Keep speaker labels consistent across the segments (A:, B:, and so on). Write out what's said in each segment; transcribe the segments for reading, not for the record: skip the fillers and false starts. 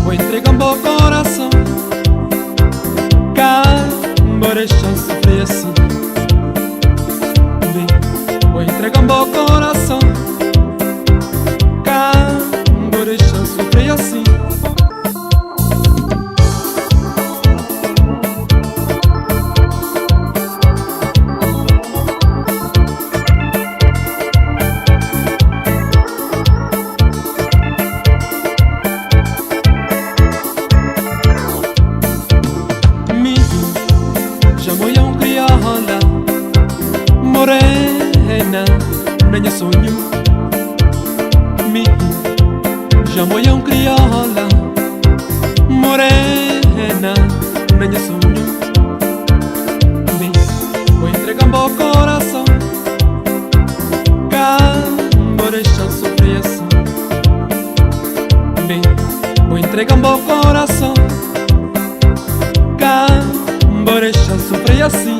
A: Vou entregar meu coração, vou deixar sofrer assim. Vou entregar meu coração, vou deixar sofrer assim. Morena, nanha sonho. Mi, já moia criola. Morena, nanha sonho. Mi, vou entregar meu coração, vou deixar sofrer assim. Mi, vou entregar meu coração, vou deixar sofrer assim.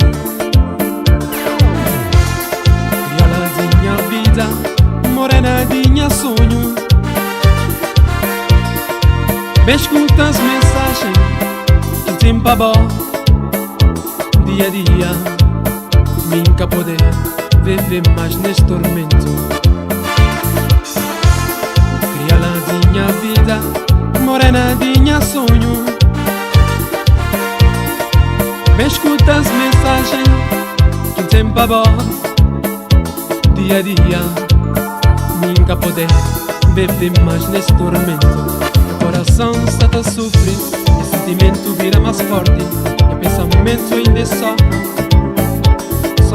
A: Morenadinha sonho, me escuta as mensagens que tempo a bom. Dia a dia, nunca poder viver mais neste tormento. Crialadinha vida, morenadinha sonho, me escuta as mensagens que tempo a bom. Dia a dia, nunca poder viver mais nesse tormento. Meu coração está a sofrer, e sentimento vira mais forte, e pensamento ainda é só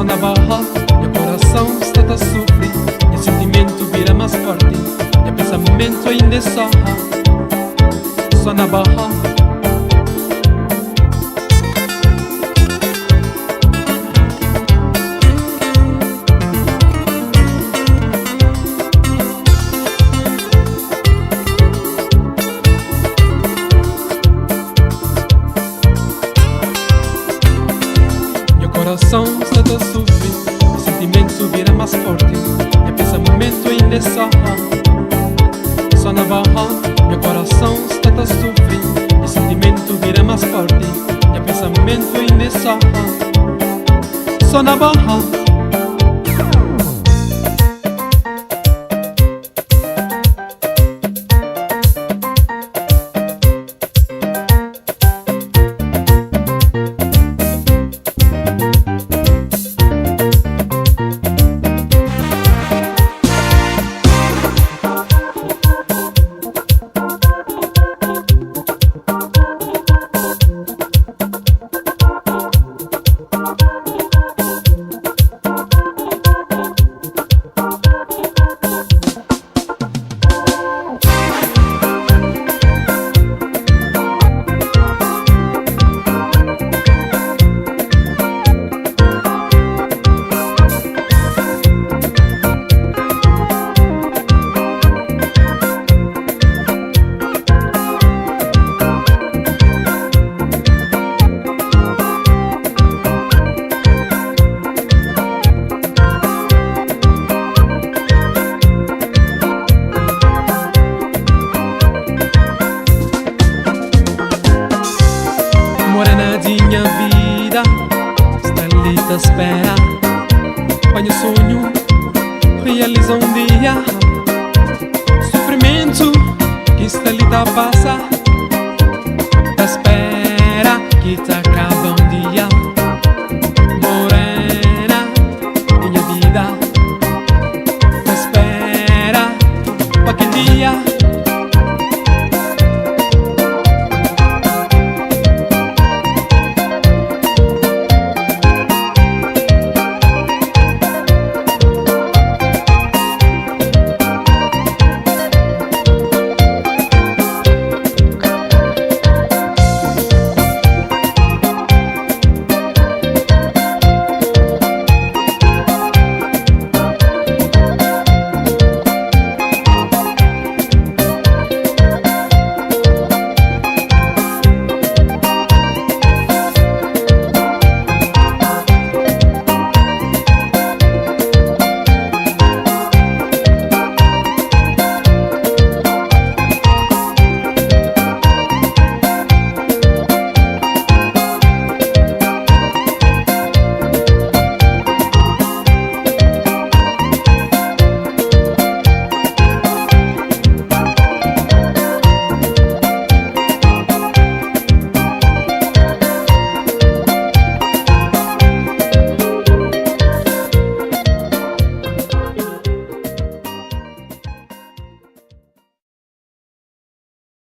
A: na barra. Meu coração está a sofrer, e sentimento vira mais forte, e pensamento ainda é só na barra. Coração está a sofrer, o sentimento vira mais forte, e pensamento ainda é só na barra. Meu coração está a sofrer, o sentimento vira mais forte, e pensamento ainda é só na barra. Morenadinha vida, está ali a espera. Põe o sonho, realiza dia. Sofrimento que está ali a passar, espera que te acabam.